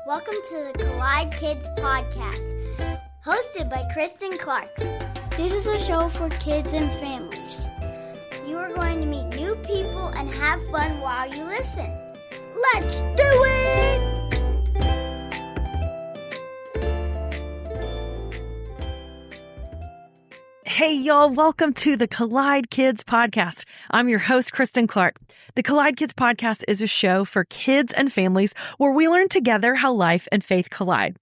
Welcome to the Collide Kids Podcast, hosted by Christen Clark. This is a show for kids and families. You are going to meet new people and have fun while you listen. Let's do it! Hey, y'all. Welcome to the Collide Kids Podcast. I'm your host, Christen Clark. The Collide Kids Podcast is a show for kids and families where we learn together how life and faith collide.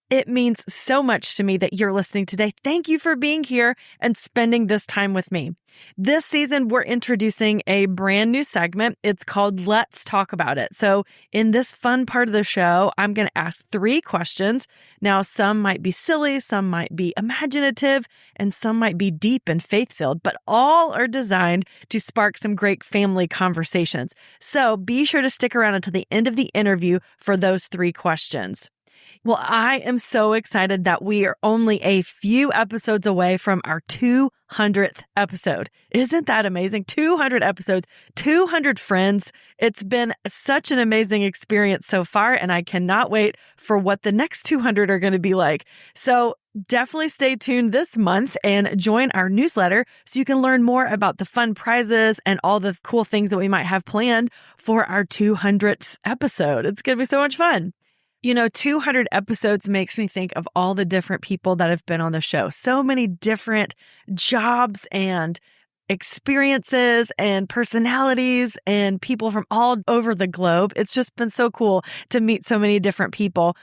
It means so much to me that you're listening today. Thank you for being here and spending this time with me. This season, we're introducing a brand new segment. It's called Let's Talk About It. So in this fun part of the show, I'm going to ask 3 questions. Now, some might be silly, some might be imaginative, and some might be deep and faith-filled, but all are designed to spark some great family conversations. So be sure to stick around until the end of the interview for those 3 questions. Well, I am so excited that we are only a few episodes away from our 200th episode. Isn't that amazing? 200 episodes, 200 friends. It's been such an amazing experience so far, and I cannot wait for what the next 200 are going to be like. So definitely stay tuned this month and join our newsletter so you can learn more about the fun prizes and all the cool things that we might have planned for our 200th episode. It's going to be so much fun. 200 episodes makes me think of all the different people that have been on the show. So many different jobs and experiences and personalities and people from all over the globe. It's just been so cool to meet so many different people.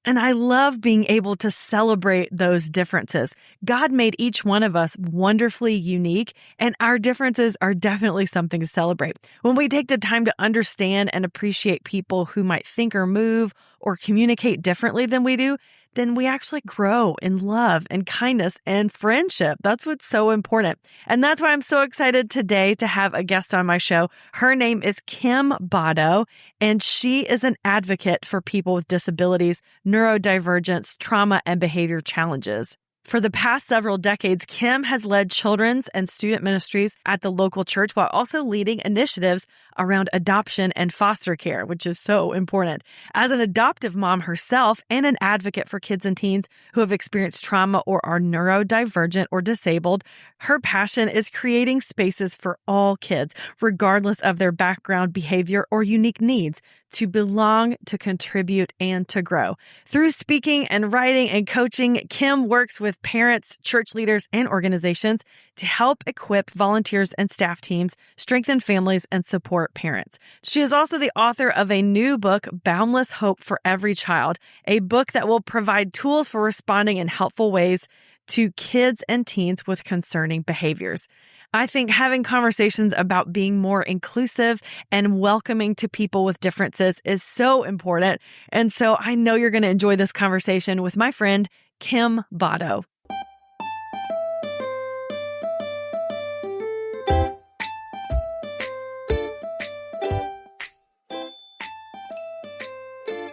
And I love being able to celebrate those differences. God made each one of us wonderfully unique, and our differences are definitely something to celebrate. When we take the time to understand and appreciate people who might think or move or communicate differently than we do, then we actually grow in love and kindness and friendship. That's what's so important. And that's why I'm so excited today to have a guest on my show. Her name is Kim Botto, and she is an advocate for people with disabilities, neurodivergence, trauma, and behavior challenges. For the past several decades, Kim has led children's and student ministries at the local church while also leading initiatives around adoption and foster care, which is so important. As an adoptive mom herself and an advocate for kids and teens who have experienced trauma or are neurodivergent or disabled, her passion is creating spaces for all kids, regardless of their background, behavior, or unique needs, to belong, to contribute, and to grow. Through speaking and writing and coaching, Kim works with parents, church leaders, and organizations to help equip volunteers and staff teams, strengthen families, and support parents. She is also the author of a new book, Boundless Hope for Every Child, a book that will provide tools for responding in helpful ways to kids and teens with concerning behaviors. I think having conversations about being more inclusive and welcoming to people with differences is so important. And so I know you're going to enjoy this conversation with my friend, Kim Botto.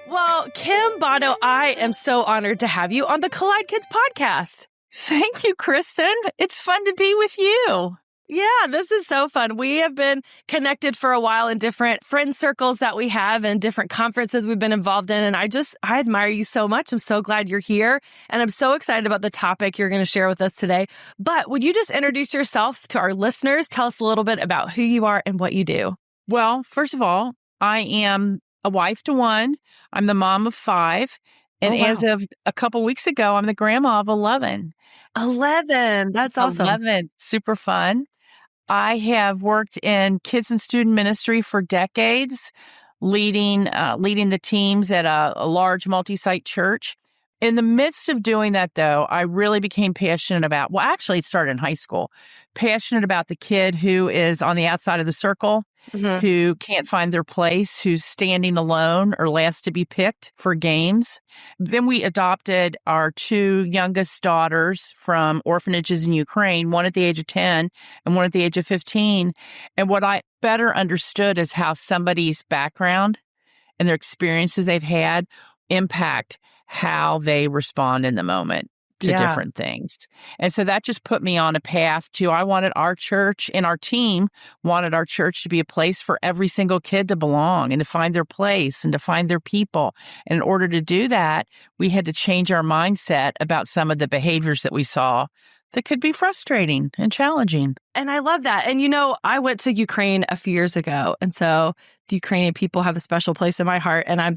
Well, Kim Botto, I am so honored to have you on the Collide Kids Podcast. Thank you, Christen. It's fun to be with you. Yeah, this is so fun. We have been connected for a while in different friend circles that we have and different conferences we've been involved in. And I admire you so much. I'm so glad you're here. And I'm so excited about the topic you're going to share with us today. But would you just introduce yourself to our listeners? Tell us a little bit about who you are and what you do. Well, first of all, I am a wife to 1. I'm the mom of 5. And as of a couple weeks ago, I'm the grandma of 11. 11. That's awesome. 11. Super fun. I have worked in kids and student ministry for decades, leading the teams at a large multi-site church. In the midst of doing that, though, I really became passionate about, well, actually, it started in high school, passionate about the kid who is on the outside of the circle, who can't find their place, who's standing alone or last to be picked for games. Then we adopted our 2 youngest daughters from orphanages in Ukraine, one at the age of 10 and one at the age of 15. And what I better understood is how somebody's background and their experiences they've had impact how they respond in the moment to different things. And so that just put me on a path to, I wanted our church and our team wanted our church to be a place for every single kid to belong and to find their place and to find their people. And in order to do that, we had to change our mindset about some of the behaviors that we saw that could be frustrating and challenging. And I love that. And, I went to Ukraine a few years ago. And so the Ukrainian people have a special place in my heart. And I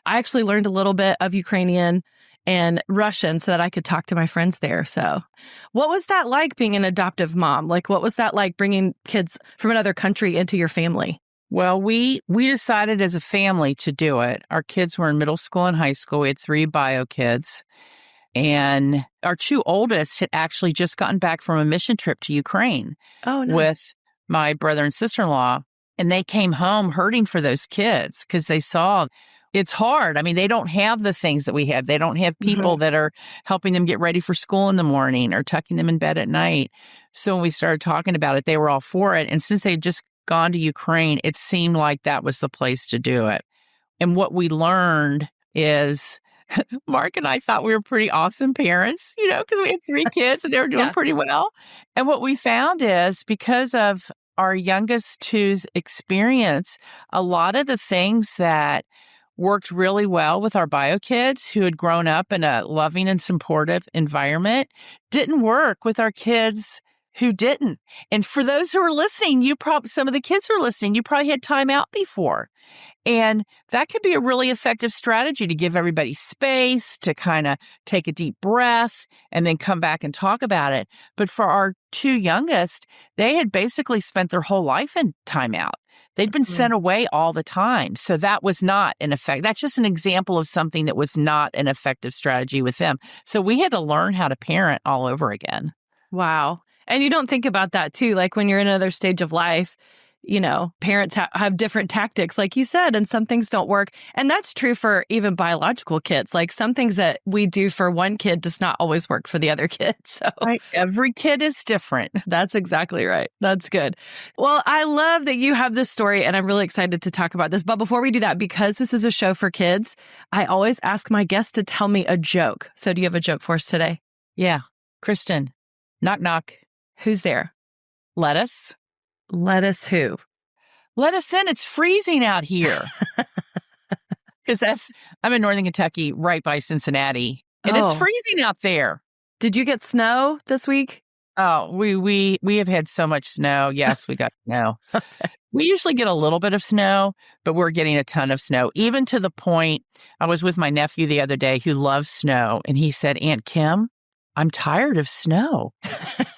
actually learned a little bit of Ukrainian and Russian so that I could talk to my friends there. So what was that like being an adoptive mom? Like, what was that like bringing kids from another country into your family? Well, we decided as a family to do it. Our kids were in middle school and high school. We had 3 bio kids. And our 2 oldest had actually just gotten back from a mission trip to Ukraine with my brother and sister-in-law. And they came home hurting for those kids because they saw it's hard. I mean, they don't have the things that we have. They don't have people that are helping them get ready for school in the morning or tucking them in bed at night. So when we started talking about it, they were all for it. And since they'd just gone to Ukraine, it seemed like that was the place to do it. And what we learned is Mark and I thought we were pretty awesome parents, because we had 3 kids and they were doing pretty well. And what we found is because of our youngest 2's experience, a lot of the things that worked really well with our bio kids who had grown up in a loving and supportive environment didn't work with our kids who didn't. And for those who are listening, some of the kids who are listening, you probably had time out before. And that could be a really effective strategy to give everybody space to kind of take a deep breath and then come back and talk about it. But for our 2 youngest, they had basically spent their whole life in timeout. They'd been sent away all the time. So that was not an effect. That's just an example of something that was not an effective strategy with them. So we had to learn how to parent all over again. Wow. And you don't think about that too. Like when you're in another stage of life, parents have different tactics, like you said, and some things don't work. And that's true for even biological kids. Like some things that we do for one kid does not always work for the other kid. So every kid is different. That's exactly right. That's good. Well, I love that you have this story and I'm really excited to talk about this. But before we do that, because this is a show for kids, I always ask my guests to tell me a joke. So do you have a joke for us today? Yeah. Kristen, knock, knock. Who's there? Lettuce. Lettuce who? Let us in. It's freezing out here. Because I'm in Northern Kentucky, right by Cincinnati, and it's freezing out there. Did you get snow this week? Oh, we have had so much snow. Yes, we got snow. Okay. We usually get a little bit of snow, but we're getting a ton of snow, even to the point I was with my nephew the other day who loves snow, and he said, Aunt Kim, I'm tired of snow.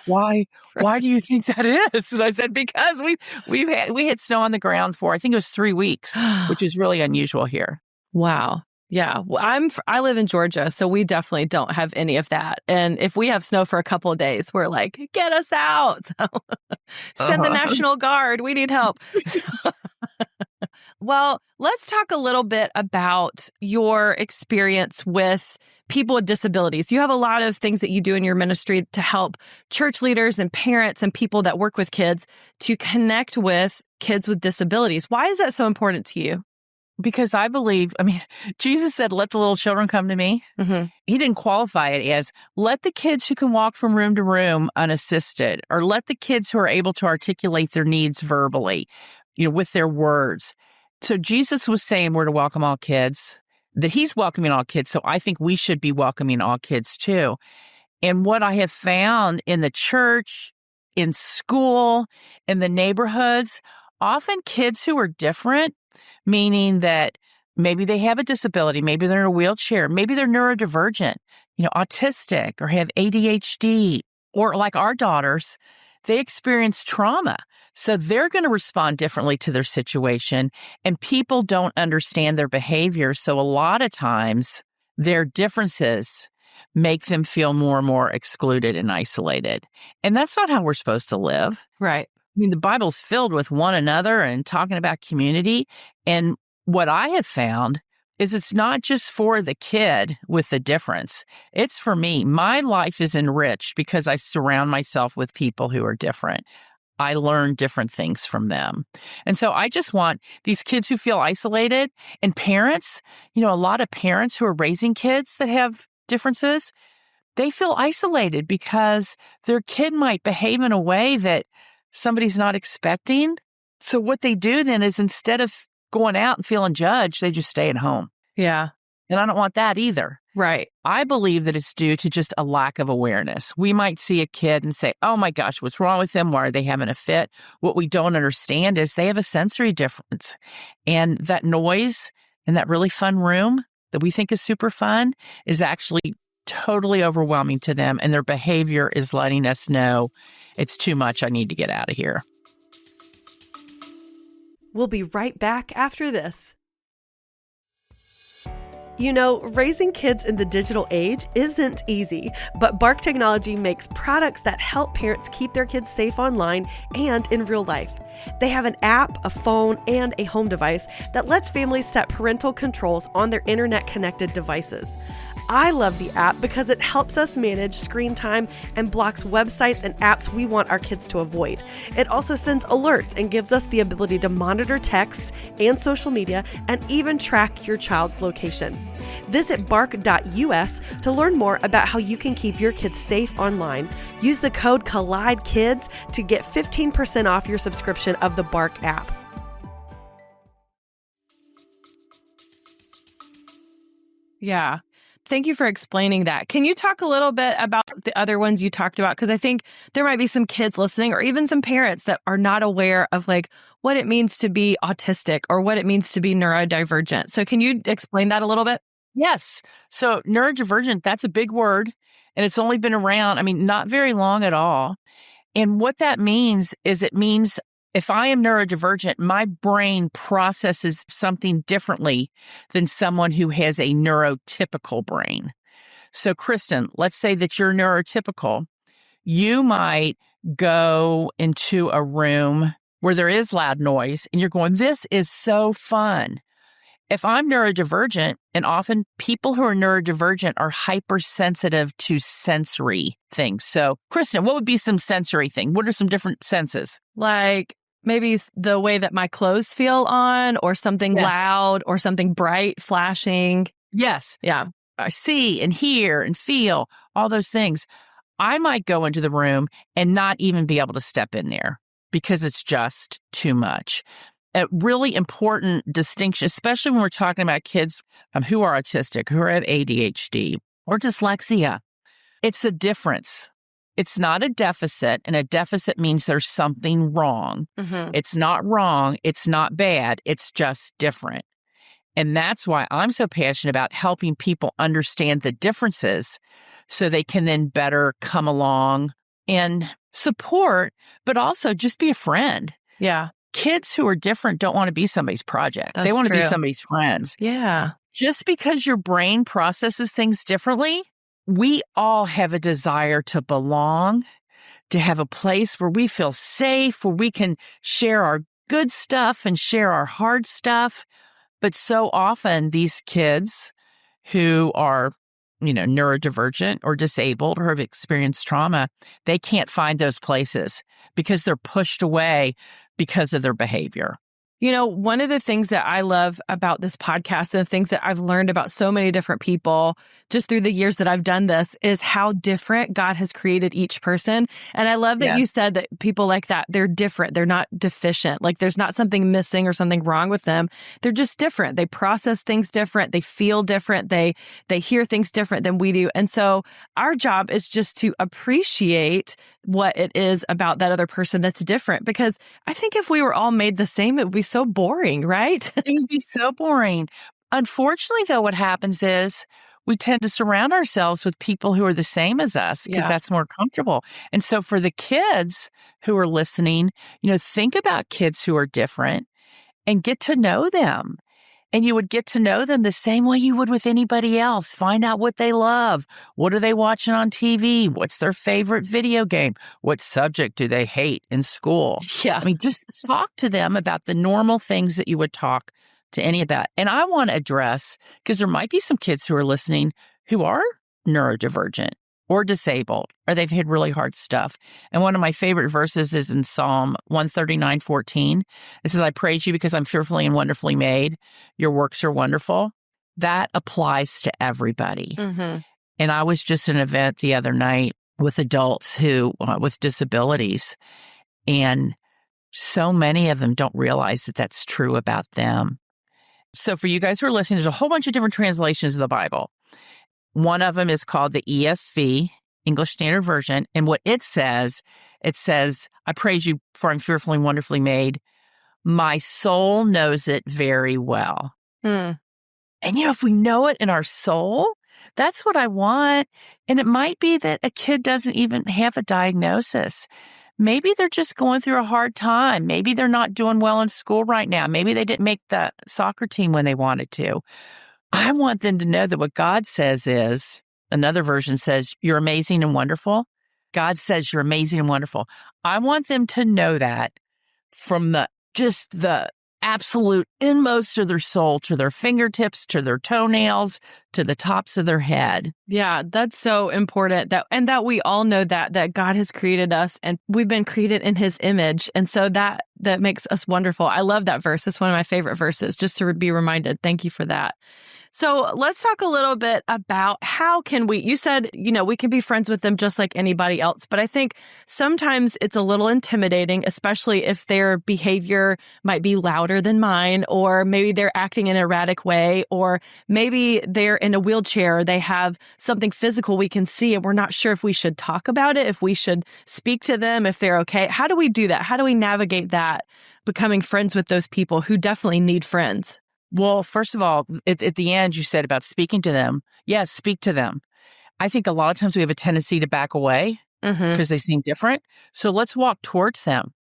Why do you think that is? And I said, because we had snow on the ground for, I think it was 3 weeks, which is really unusual here. Wow. Yeah. Well, I live in Georgia, so we definitely don't have any of that. And if we have snow for a couple of days, we're like, get us out. Send the National Guard. We need help. Well, let's talk a little bit about your experience with people with disabilities. You have a lot of things that you do in your ministry to help church leaders and parents and people that work with kids to connect with kids with disabilities. Why is that so important to you? Because I believe, Jesus said, let the little children come to me. Mm-hmm. He didn't qualify it as, let the kids who can walk from room to room unassisted, or let the kids who are able to articulate their needs verbally, with their words. So Jesus was saying we're to welcome all kids, that he's welcoming all kids. So I think we should be welcoming all kids too. And what I have found in the church, in school, in the neighborhoods, often kids who are different, meaning that maybe they have a disability, maybe they're in a wheelchair, maybe they're neurodivergent, autistic, or have ADHD, or like our daughters, they experience trauma. So they're going to respond differently to their situation, and people don't understand their behavior. So a lot of times their differences make them feel more and more excluded and isolated. And that's not how we're supposed to live. Right. The Bible's filled with one another and talking about community. And what I have found is it's not just for the kid with the difference. It's for me. My life is enriched because I surround myself with people who are different. I learn different things from them. And so I just want these kids who feel isolated, and parents, a lot of parents who are raising kids that have differences, they feel isolated because their kid might behave in a way that somebody's not expecting. So what they do then is instead of going out and feeling judged, they just stay at home. Yeah. And I don't want that either. Right. I believe that it's due to just a lack of awareness. We might see a kid and say, oh my gosh, what's wrong with them? Why are they having a fit? What we don't understand is they have a sensory difference. And that noise in that really fun room that we think is super fun is actually totally overwhelming to them. And their behavior is letting us know it's too much. I need to get out of here. We'll be right back after this. You know, raising kids in the digital age isn't easy, but Bark Technology makes products that help parents keep their kids safe online and in real life. They have an app, a phone, and a home device that lets families set parental controls on their internet-connected devices. I love the app because it helps us manage screen time and blocks websites and apps we want our kids to avoid. It also sends alerts and gives us the ability to monitor texts and social media and even track your child's location. Visit bark.us to learn more about how you can keep your kids safe online. Use the code COLLIDEKIDS to get 15% off your subscription of the Bark app. Yeah. Thank you for explaining that. Can you talk a little bit about the other ones you talked about? Because I think there might be some kids listening or even some parents that are not aware of like what it means to be autistic or what it means to be neurodivergent. So can you explain that a little bit? Yes. So neurodivergent, that's a big word, and it's only been around, not very long at all. And what that means is it means if I am neurodivergent, my brain processes something differently than someone who has a neurotypical brain. So, Christen, let's say that you're neurotypical. You might go into a room where there is loud noise and you're going, this is so fun. If I'm neurodivergent, and often people who are neurodivergent are hypersensitive to sensory things. So, Christen, what would be some sensory thing? What are some different senses? Like maybe the way that my clothes feel on, or something loud, or something bright, flashing. Yes. Yeah. I see and hear and feel all those things. I might go into the room and not even be able to step in there because it's just too much. A really important distinction, especially when we're talking about kids who are autistic, who have ADHD or dyslexia. It's a difference. It's not a deficit, and a deficit means there's something wrong. Mm-hmm. It's not wrong. It's not bad. It's just different. And that's why I'm so passionate about helping people understand the differences so they can then better come along and support, but also just be a friend. Yeah. Kids who are different don't want to be somebody's project. That's they want true. to be somebody's friends. Yeah. Just because your brain processes things differently, we all have a desire to belong, to have a place where we feel safe, where we can share our good stuff and share our hard stuff. But so often these kids who are, neurodivergent or disabled or have experienced trauma, they can't find those places because they're pushed away because of their behavior. One of the things that I love about this podcast and the things that I've learned about so many different people just through the years that I've done this is how different God has created each person. And I love that you said that people like that, they're different. They're not deficient. Like there's not something missing or something wrong with them. They're just different. They process things different. They feel different. They hear things different than we do. And so our job is just to appreciate what it is about that other person that's different. Because I think if we were all made the same, it would be so boring, right? It would be so boring. Unfortunately, though, what happens is we tend to surround ourselves with people who are the same as us because that's more comfortable. And so for the kids who are listening, think about kids who are different and get to know them. And you would get to know them the same way you would with anybody else. Find out what they love. What are they watching on TV? What's their favorite video game? What subject do they hate in school? Yeah. Just talk to them about the normal things that you would talk to any about. And I want to address, because there might be some kids who are listening who are neurodivergent or disabled, or they've had really hard stuff. And one of my favorite verses is in Psalm 139:14. It says, I praise you because I'm fearfully and wonderfully made. Your works are wonderful. That applies to everybody. Mm-hmm. And I was just at an event the other night with adults who, with disabilities, and so many of them don't realize that that's true about them. So for you guys who are listening, there's a whole bunch of different translations of the Bible. One of them is called the ESV, English Standard Version. And what it says, I praise you for I'm fearfully and wonderfully made. My soul knows it very well. And, if we know it in our soul, that's what I want. And it might be that a kid doesn't even have a diagnosis. Maybe they're just going through a hard time. Maybe they're not doing well in school right now. Maybe they didn't make the soccer team when they wanted to. I want them to know that what God says is, another version says, you're amazing and wonderful. God says you're amazing and wonderful. I want them to know that from the absolute inmost of their soul, to their fingertips, to their toenails, to the tops of their head. Yeah, that's so important that we all know that God has created us and we've been created in his image. And so that makes us wonderful. I love that verse. It's one of my favorite verses, just to be reminded. Thank you for that. So let's talk a little bit about how can you said, we can be friends with them just like anybody else. But I think sometimes it's a little intimidating, especially if their behavior might be louder than mine, or maybe they're acting in an erratic way, or maybe they're in a wheelchair, they have something physical we can see, and we're not sure if we should talk about it, if we should speak to them, if they're okay. How do we do that? How do we navigate that, becoming friends with those people who definitely need friends? Well, first of all, at the end, you said about speaking to them. Yes, speak to them. I think a lot of times we have a tendency to back away because they seem different. So let's walk towards them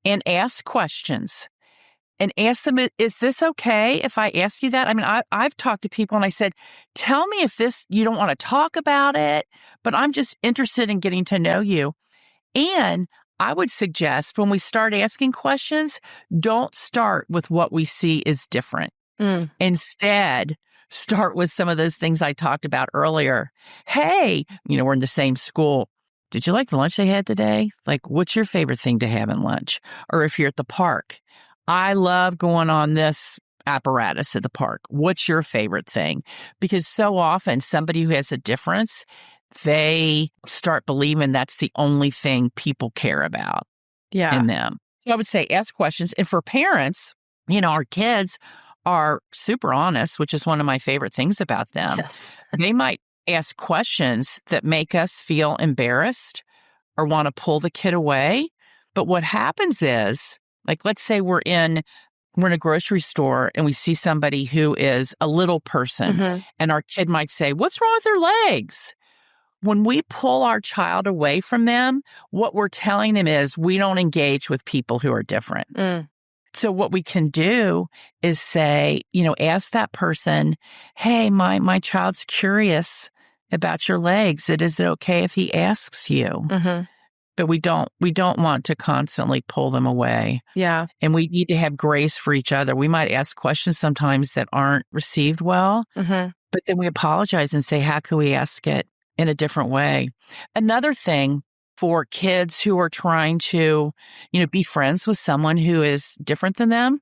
and ask questions and ask them, is this okay if I ask you that? I mean, I've talked to people and I said, tell me if you don't want to talk about it, but I'm just interested in getting to know you. And I would suggest when we start asking questions, don't start with what we see is different. Instead, start with some of those things I talked about earlier. Hey, we're in the same school. Did you like the lunch they had today? Like, what's your favorite thing to have in lunch? Or if you're at the park, I love going on this apparatus at the park. What's your favorite thing? Because so often somebody who has a difference, they start believing that's the only thing people care about in them. So I would say ask questions. And for parents, our kids are super honest, which is one of my favorite things about them. Yeah. They might ask questions that make us feel embarrassed or want to pull the kid away. But what happens is, like, let's say we're in a grocery store and we see somebody who is a little person and our kid might say, what's wrong with their legs? When we pull our child away from them, what we're telling them is we don't engage with people who are different. So what we can do is say, ask that person, hey, my child's curious about your legs. Is it okay if he asks you? But we don't want to constantly pull them away. Yeah. And we need to have grace for each other. We might ask questions sometimes that aren't received well, but then we apologize and say, how can we ask it in a different way? Another thing for kids who are trying to, be friends with someone who is different than them.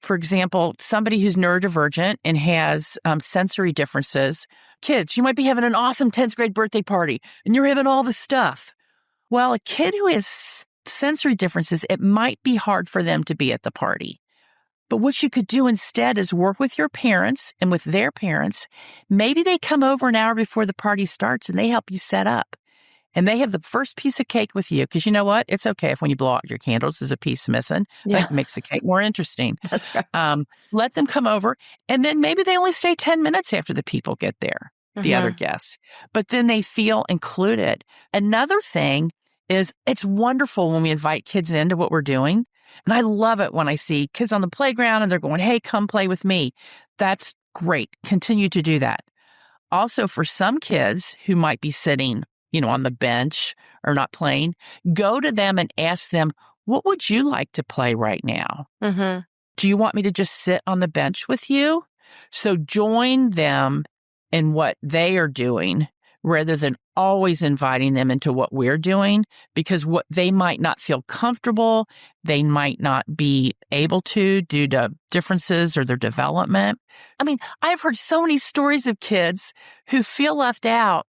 For example, somebody who's neurodivergent and has sensory differences. Kids, you might be having an awesome 10th grade birthday party and you're having all the stuff. Well, a kid who has sensory differences, it might be hard for them to be at the party. But what you could do instead is work with your parents and with their parents. Maybe they come over an hour before the party starts and they help you set up. And they have the first piece of cake with you. Because you know what? It's okay if when you blow out your candles, there's a piece missing. Yeah. That makes the cake more interesting. That's right. Let them come over. And then maybe they only stay 10 minutes after the people get there, the other guests. But then they feel included. Another thing is it's wonderful when we invite kids into what we're doing. And I love it when I see kids on the playground and they're going, hey, come play with me. That's great. Continue to do that. Also, for some kids who might be sitting on the bench or not playing, go to them and ask them, what would you like to play right now? Do you want me to just sit on the bench with you? So join them in what they are doing rather than always inviting them into what we're doing, because what they might not feel comfortable, they might not be able to due to differences or their development. I mean, I've heard so many stories of kids who feel left out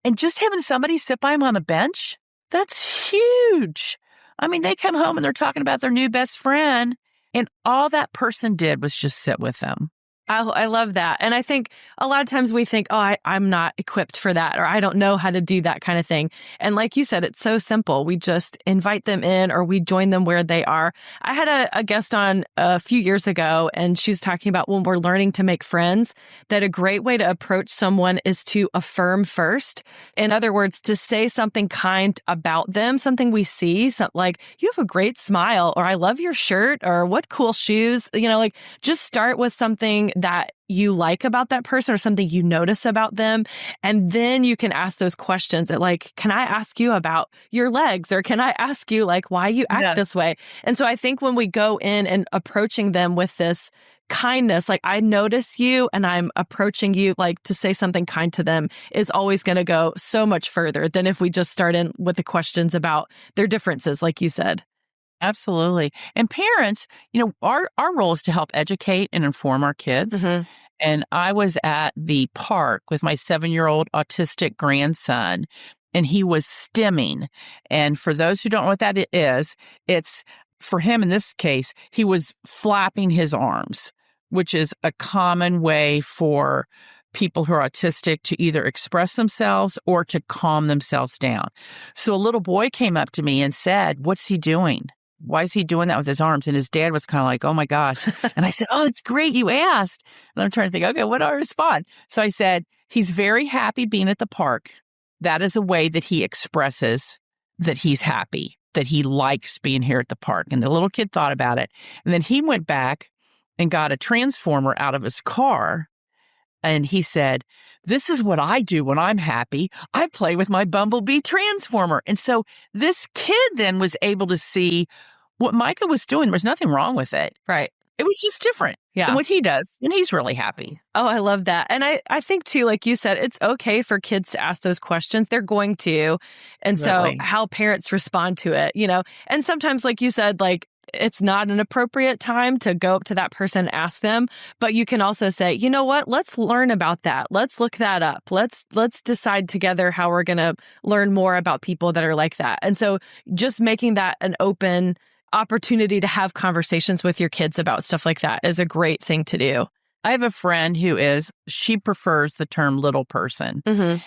And just having somebody sit by them on the bench, that's huge. I mean, they come home and they're talking about their new best friend, and all that person did was just sit with them. I love that. And I think a lot of times we think, oh, I'm not equipped for that, or I don't know how to do that kind of thing. And like you said, it's so simple. We just invite them in, or we join them where they are. I had a guest on a few years ago, and she's talking about when we're learning to make friends, that a great way to approach someone is to affirm first. In other words, to say something kind about them, something we see, like, you have a great smile, or I love your shirt, or what cool shoes, like just start with something that you like about that person or something you notice about them. And then you can ask those questions like, can I ask you about your legs? Or can I ask you why you act this way? And so I think when we go in and approaching them with this kindness, like, I notice you and I'm approaching you, to say something kind to them is always going to go so much further than if we just start in with the questions about their differences, like you said. Absolutely. And parents, our role is to help educate and inform our kids. Mm-hmm. And I was at the park with my 7-year-old autistic grandson, and he was stimming. And for those who don't know what that is, it's, for him in this case, he was flapping his arms, which is a common way for people who are autistic to either express themselves or to calm themselves down. So a little boy came up to me and said, "What's he doing? Why is he doing that with his arms?" And his dad was kind of like, "Oh my gosh." And I said, "Oh, it's great you asked." And I'm trying to think, okay, what do I respond? So I said, "He's very happy being at the park. That is a way that he expresses that he's happy, that he likes being here at the park." And the little kid thought about it. And then he went back and got a transformer out of his car. And he said, "This is what I do when I'm happy. I play with my Bumblebee transformer." And so this kid then was able to see what Micah was doing. There was nothing wrong with it. Right. It was just different than what he does, and he's really happy. Oh, I love that. And I think, too, like you said, it's okay for kids to ask those questions. They're going to. And so how parents respond to it, and sometimes, like you said, it's not an appropriate time to go up to that person and ask them, but you can also say, you know what, let's learn about that. Let's look that up. Let's decide together how we're going to learn more about people that are like that. And so just making that an open opportunity to have conversations with your kids about stuff like that is a great thing to do. I have a friend she prefers the term little person. Mm-hmm.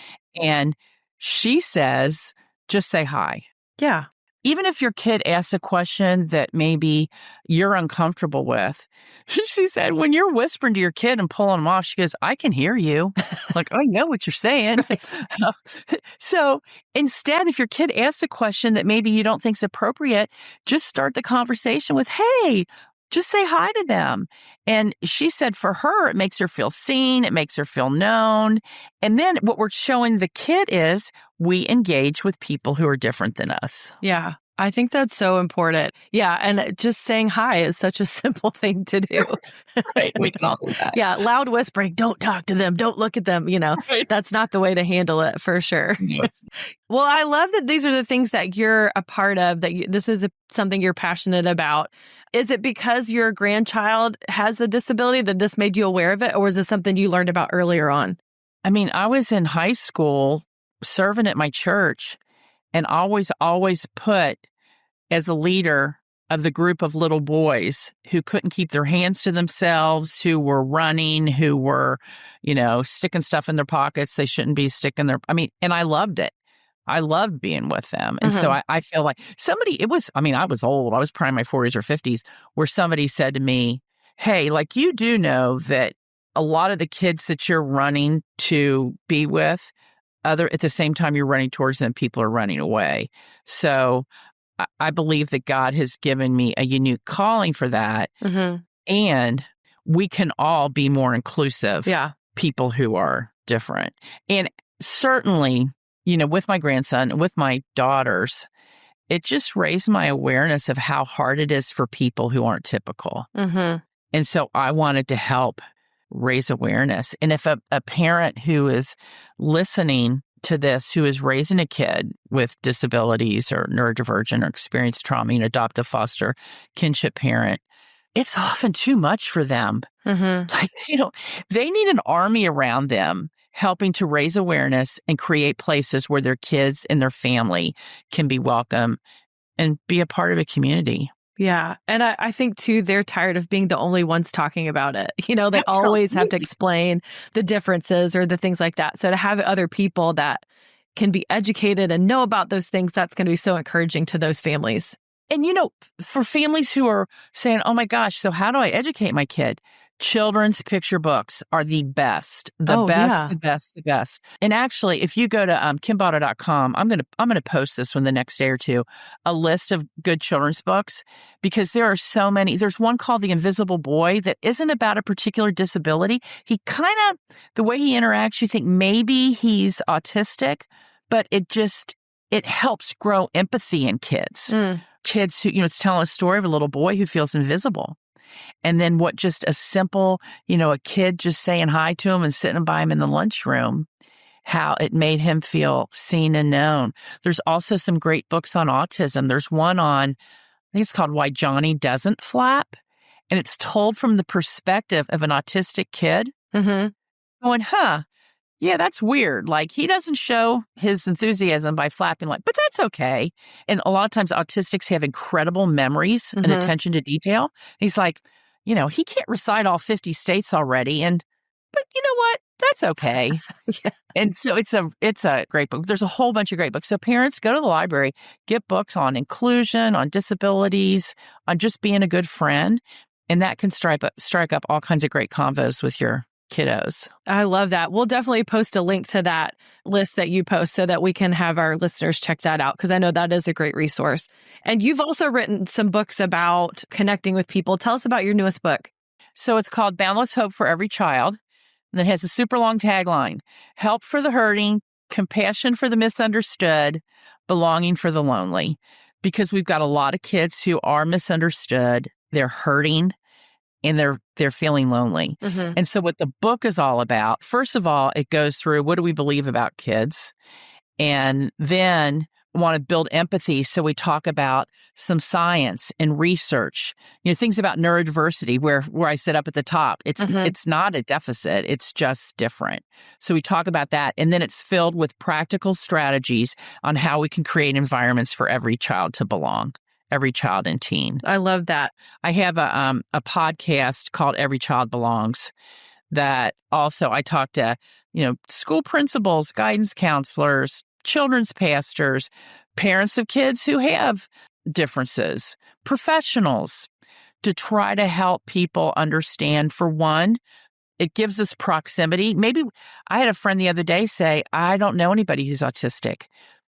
And she says, just say hi. Yeah. Even if your kid asks a question that maybe you're uncomfortable with, she said, when you're whispering to your kid and pulling them off, she goes, "I can hear you." Like, I know what you're saying. So instead, if your kid asks a question that maybe you don't think is appropriate, just start the conversation with, "Hey, just say hi to them." And she said for her, it makes her feel seen. It makes her feel known. And then what we're showing the kid is we engage with people who are different than us. Yeah. I think that's so important. Yeah. And just saying hi is such a simple thing to do. Right. We can all do that. Yeah. Loud whispering. Don't talk to them. Don't look at them. Right. That's not the way to handle it for sure. No, well, I love that these are the things that you're a part of, that this is something you're passionate about. Is it because your grandchild has a disability that this made you aware of it? Or was this something you learned about earlier on? I mean, I was in high school serving at my church, and always put as a leader of the group of little boys who couldn't keep their hands to themselves, who were running, who were, sticking stuff in their pockets they shouldn't be sticking and I loved it. I loved being with them. And so I feel like I was old. I was probably in my 40s or 50s, where somebody said to me, "Hey, you do know that a lot of the kids that you're running to be with, at the same time you're running towards them, people are running away." So I believe that God has given me a unique calling for that. Mm-hmm. And we can all be more inclusive. Yeah. People who are different. And certainly, with my grandson, with my daughters, it just raised my awareness of how hard it is for people who aren't typical. Mm-hmm. And so I wanted to help raise awareness. And if a parent who is listening to this, who is raising a kid with disabilities or neurodivergent or experienced trauma, adoptive, foster, kinship parent, it's often too much for them. Mm-hmm. They need an army around them helping to raise awareness and create places where their kids and their family can be welcome and be a part of a community. Yeah. And I think, too, they're tired of being the only ones talking about it. They Absolutely. always have to explain the differences or the things like that. So to have other people that can be educated and know about those things, that's going to be so encouraging to those families. And, for families who are saying, oh, my gosh, so how do I educate my kid? Children's picture books are the best, the best. And actually, if you go to kimbotto.com, I'm going to post this one the next day or two, a list of good children's books, because there are so many. There's one called The Invisible Boy that isn't about a particular disability. He kind of, the way he interacts, you think maybe he's autistic, but it helps grow empathy in kids. Kids who, it's telling a story of a little boy who feels invisible. And then what just a simple, a kid just saying hi to him and sitting by him in the lunchroom, how it made him feel seen and known. There's also some great books on autism. There's one on, I think it's called Why Johnny Doesn't Flap. And it's told from the perspective of an autistic kid going, yeah, that's weird. Like, he doesn't show his enthusiasm by flapping, but that's okay. And a lot of times autistics have incredible memories and attention to detail. He's like, he can't recite all 50 states already. But you know what? That's okay. Yeah. And so it's a great book. There's a whole bunch of great books. So parents, go to the library, get books on inclusion, on disabilities, on just being a good friend. And that can strike up all kinds of great convos with your kiddos. I love that. We'll definitely post a link to that list that you post so that we can have our listeners check that out, because I know that is a great resource. And you've also written some books about connecting with people. Tell us about your newest book. So it's called Boundless Hope for Every Child, and it has a super long tagline: help for the hurting, compassion for the misunderstood, belonging for the lonely. Because we've got a lot of kids who are misunderstood, they're hurting, and they're feeling lonely. And so what the book is all about, first of all, it goes through what do we believe about kids, and then want to build empathy. So we talk about some science and research, things about neurodiversity, where I sit up at the top. It's not a deficit. It's just different. So we talk about that. And then it's filled with practical strategies on how we can create environments for every child to belong. Every child and teen. I love that. I have a podcast called Every Child Belongs that also I talk to, school principals, guidance counselors, children's pastors, parents of kids who have differences, professionals, to try to help people understand. For one, it gives us proximity. Maybe I had a friend the other day say, I don't know anybody who's autistic.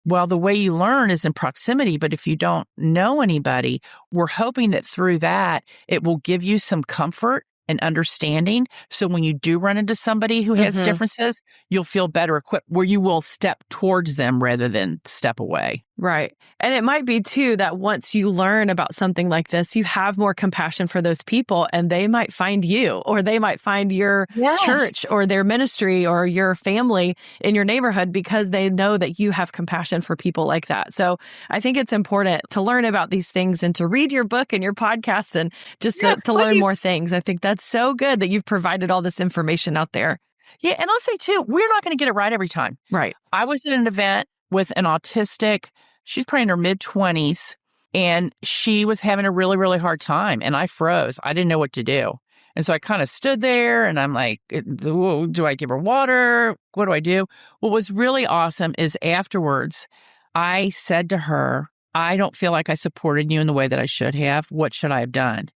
Well, the way you learn is in proximity, but if you don't know anybody, we're hoping that through that, it will give you some comfort and understanding. So when you do run into somebody who has differences, you'll feel better equipped, where you will step towards them rather than step away. Right. And it might be, too, that once you learn about something like this, you have more compassion for those people, and they might find you, or they might find your church or their ministry or your family in your neighborhood, because they know that you have compassion for people like that. So I think it's important to learn about these things and to read your book and your podcast and just to learn more things. I think that's so good that you've provided all this information out there. Yeah. And I'll say, too, we're not going to get it right every time. Right. I was at an event with an autistic, she's probably in her mid-20s, and she was having a really, really hard time. And I froze. I didn't know what to do. And so I kind of stood there and I'm like, do I give her water? What do I do? What was really awesome is afterwards, I said to her, I don't feel like I supported you in the way that I should have. What should I have done?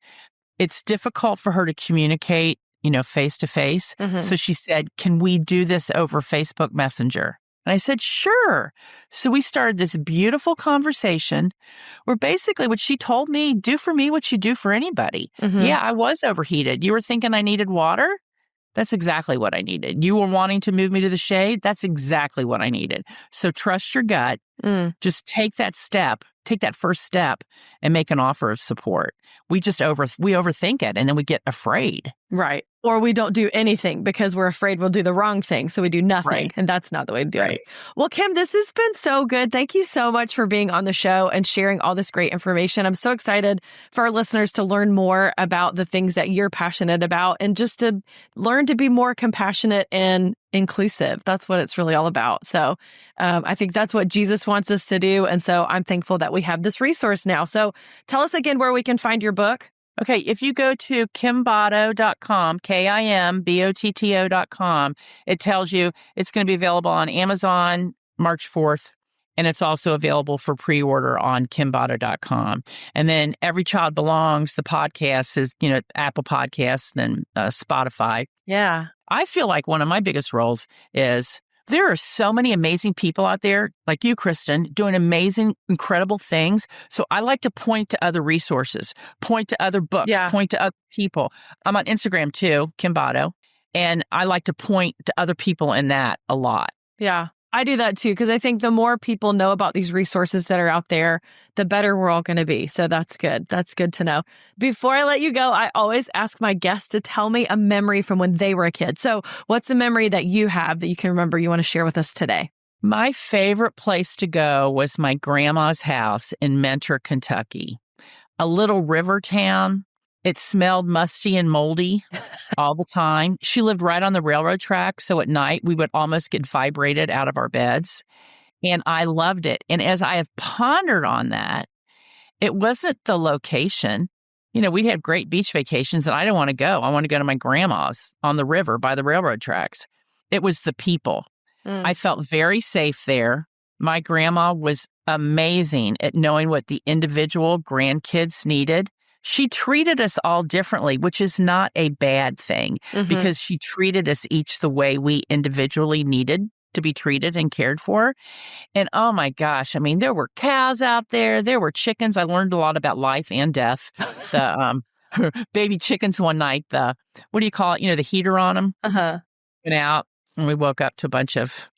It's difficult for her to communicate, face to face. So she said, can we do this over Facebook Messenger? And I said, sure. So we started this beautiful conversation where basically what she told me, do for me what you do for anybody. Yeah, I was overheated. You were thinking I needed water? That's exactly what I needed. You were wanting to move me to the shade? That's exactly what I needed. So trust your gut. Just take that step. Take that first step and make an offer of support. We overthink it, and then we get afraid. Right. Or we don't do anything because we're afraid we'll do the wrong thing. So we do nothing. Right. And that's not the way to do Right. it. Well, Kim, this has been so good. Thank you so much for being on the show and sharing all this great information. I'm so excited for our listeners to learn more about the things that you're passionate about and just to learn to be more compassionate and inclusive. That's what it's really all about. So I think that's what Jesus wants us to do. And so I'm thankful that we have this resource now. So tell us again where we can find your book. Okay, if you go to kimbotto.com, KIMBOTTO.com, it tells you it's going to be available on Amazon March 4th, and it's also available for pre-order on kimbotto.com. And then Every Child Belongs, the podcast is, Apple Podcasts and Spotify. Yeah. I feel like one of my biggest roles is there are so many amazing people out there, like you, Christen, doing amazing, incredible things. So I like to point to other resources, point to other books, point to other people. I'm on Instagram too, Kim Botto, and I like to point to other people in that a lot. Yeah, I do that too, because I think the more people know about these resources that are out there, the better we're all going to be. So that's good. That's good to know. Before I let you go, I always ask my guests to tell me a memory from when they were a kid. So what's a memory that you have that you can remember you want to share with us today? My favorite place to go was my grandma's house in Mentor, Kentucky, a little river town. It smelled musty and moldy all the time. She lived right on the railroad track, so at night we would almost get vibrated out of our beds, and I loved it. And as I have pondered on that, it wasn't the location. We'd have great beach vacations, and I didn't want to go. I want to go to my grandma's on the river by the railroad tracks. It was the people. I felt very safe there. My grandma was amazing at knowing what the individual grandkids needed. She treated us all differently, which is not a bad thing because she treated us each the way we individually needed to be treated and cared for. And oh my gosh, I mean, there were cows out there. There were chickens. I learned a lot about life and death. The baby chickens one night, what do you call it? The heater on them went out and we woke up to a bunch of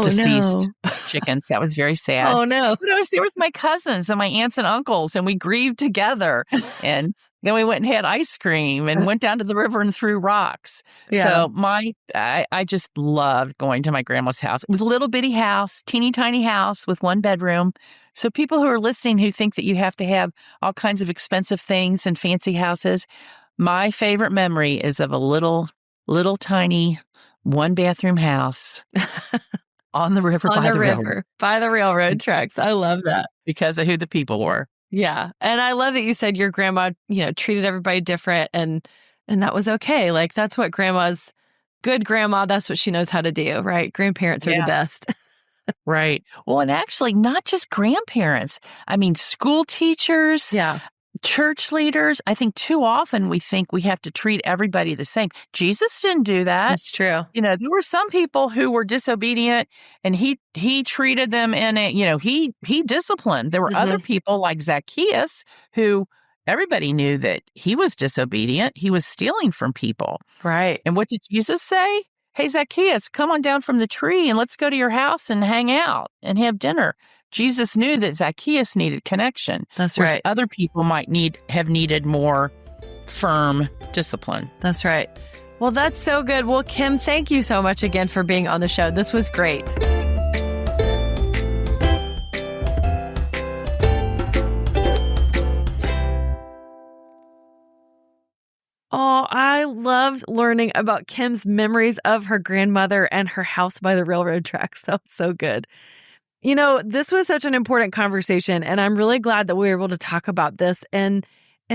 deceased chickens. That was very sad. Oh, no. But there was my cousins and my aunts and uncles, and we grieved together. And then we went and had ice cream and went down to the river and threw rocks. Yeah. So I just loved going to my grandma's house. It was a little bitty house, teeny tiny house with one bedroom. So people who are listening who think that you have to have all kinds of expensive things and fancy houses, my favorite memory is of a little tiny one bathroom house on the river by the railroad. By the railroad tracks. I love that. Because of who the people were. Yeah. And I love that you said your grandma, treated everybody different and that was okay. Like that's what good grandma, that's what she knows how to do, right? Grandparents are the best. Right. Well, and actually not just grandparents. I mean, school teachers. Yeah. Church leaders, I think too often we think we have to treat everybody the same. Jesus didn't do that. That's true. There were some people who were disobedient and he treated them in he disciplined. There were other people like Zacchaeus who everybody knew that he was disobedient. He was stealing from people. Right. And what did Jesus say? Hey, Zacchaeus, come on down from the tree and let's go to your house and hang out and have dinner. Jesus knew that Zacchaeus needed connection. That's right. Other people might have needed more firm discipline. That's right. Well, that's so good. Well, Kim, thank you so much again for being on the show. This was great. Oh, I loved learning about Kim's memories of her grandmother and her house by the railroad tracks. That was so good. This was such an important conversation, and I'm really glad that we were able to talk about this and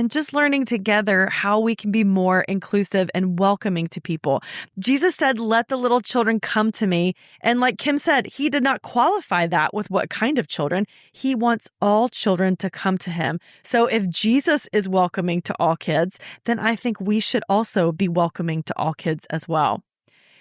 just learning together how we can be more inclusive and welcoming to people. Jesus said, "Let the little children come to me." And like Kim said, he did not qualify that with what kind of children. He wants all children to come to him. So if Jesus is welcoming to all kids, then I think we should also be welcoming to all kids as well.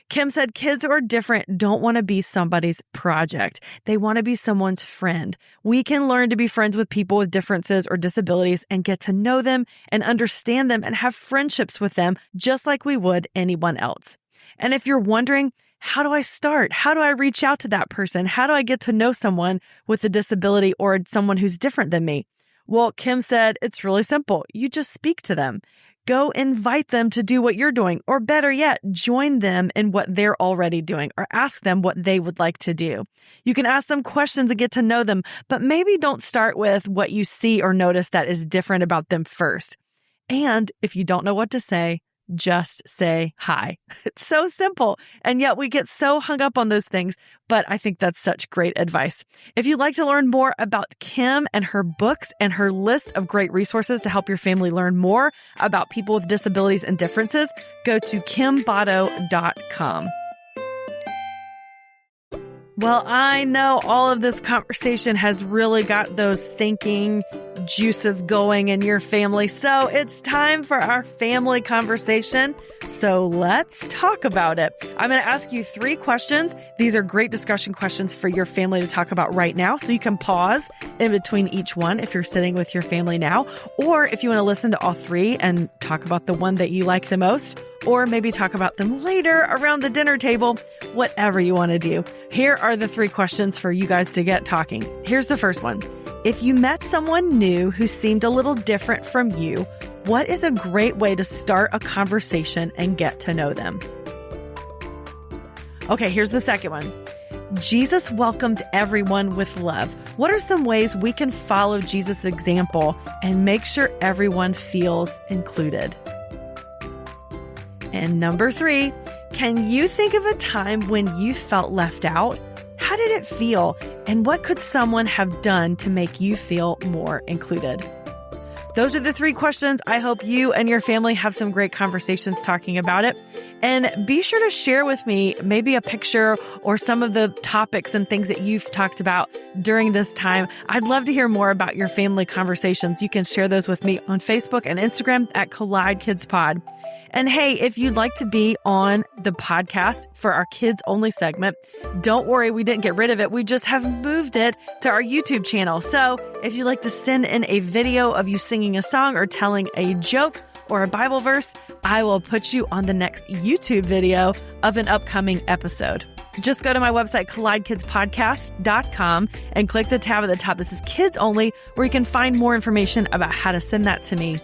Kim said kids who are different don't want to be somebody's project. They want to be someone's friend. We can learn to be friends with people with differences or disabilities and get to know them and understand them and have friendships with them just like we would anyone else. And if you're wondering, how do I start? How do I reach out to that person? How do I get to know someone with a disability or someone who's different than me? Well, Kim said it's really simple. You just speak to them. Go invite them to do what you're doing, or better yet, join them in what they're already doing, or ask them what they would like to do. You can ask them questions and get to know them, but maybe don't start with what you see or notice that is different about them first. And if you don't know what to say, just say hi. It's so simple. And yet we get so hung up on those things, but I think that's such great advice. If you'd like to learn more about Kim and her books and her list of great resources to help your family learn more about people with disabilities and differences, go to kimbotto.com. Well, I know all of this conversation has really got those thinking juices going in your family. So it's time for our family conversation. So let's talk about it. I'm going to ask you 3 questions. These are great discussion questions for your family to talk about right now. So you can pause in between each one if you're sitting with your family now, or if you want to listen to all 3 and talk about the one that you like the most, or maybe talk about them later around the dinner table, whatever you want to do. Here are the 3 questions for you guys to get talking. Here's the first one. If you met someone new who seemed a little different from you, what is a great way to start a conversation and get to know them? Okay, here's the second one. Jesus welcomed everyone with love. What are some ways we can follow Jesus' example and make sure everyone feels included? And number 3, can you think of a time when you felt left out? How did it feel? And what could someone have done to make you feel more included? Those are the 3 questions. I hope you and your family have some great conversations talking about it. And be sure to share with me maybe a picture or some of the topics and things that you've talked about during this time. I'd love to hear more about your family conversations. You can share those with me on Facebook and Instagram at Collide Kids Pod. And hey, if you'd like to be on the podcast for our kids only segment, don't worry, we didn't get rid of it. We just have moved it to our YouTube channel. So if you'd like to send in a video of you singing a song or telling a joke or a Bible verse, I will put you on the next YouTube video of an upcoming episode. Just go to my website, collidekidspodcast.com, and click the tab at the top that says Kids Only, where you can find more information about how to send that to me.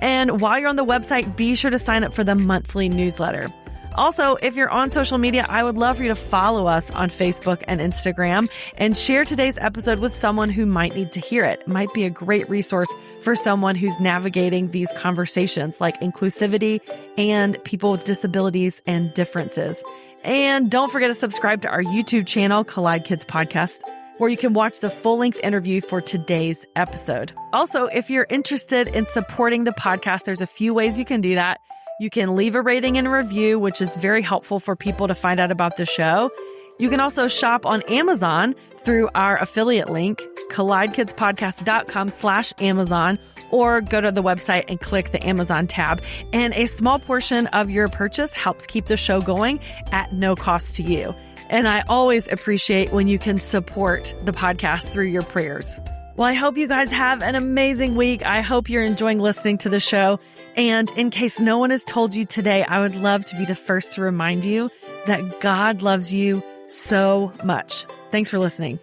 And while you're on the website, be sure to sign up for the monthly newsletter. Also, if you're on social media, I would love for you to follow us on Facebook and Instagram and share today's episode with someone who might need to hear it. It might be a great resource for someone who's navigating these conversations like inclusivity and people with disabilities and differences. And don't forget to subscribe to our YouTube channel, Collide Kids Podcast, where you can watch the full-length interview for today's episode. Also, if you're interested in supporting the podcast, there's a few ways you can do that. You can leave a rating and a review, which is very helpful for people to find out about the show. You can also shop on Amazon through our affiliate link, collidekidspodcast.com/Amazon, or go to the website and click the Amazon tab. And a small portion of your purchase helps keep the show going at no cost to you. And I always appreciate when you can support the podcast through your prayers. Well, I hope you guys have an amazing week. I hope you're enjoying listening to the show. And in case no one has told you today, I would love to be the first to remind you that God loves you so much. Thanks for listening.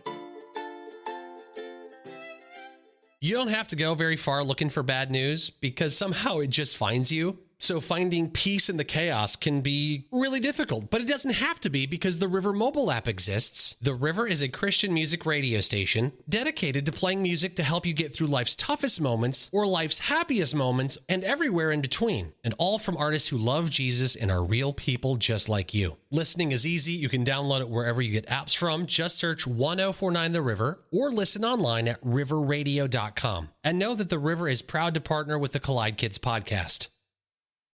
You don't have to go very far looking for bad news because somehow it just finds you. So finding peace in the chaos can be really difficult, but it doesn't have to be because the River mobile app exists. The River is a Christian music radio station dedicated to playing music to help you get through life's toughest moments or life's happiest moments and everywhere in between. And all from artists who love Jesus and are real people just like you. Listening is easy. You can download it wherever you get apps from. Just search 1049 The River or listen online at riverradio.com. And know that The River is proud to partner with the Collide Kids podcast.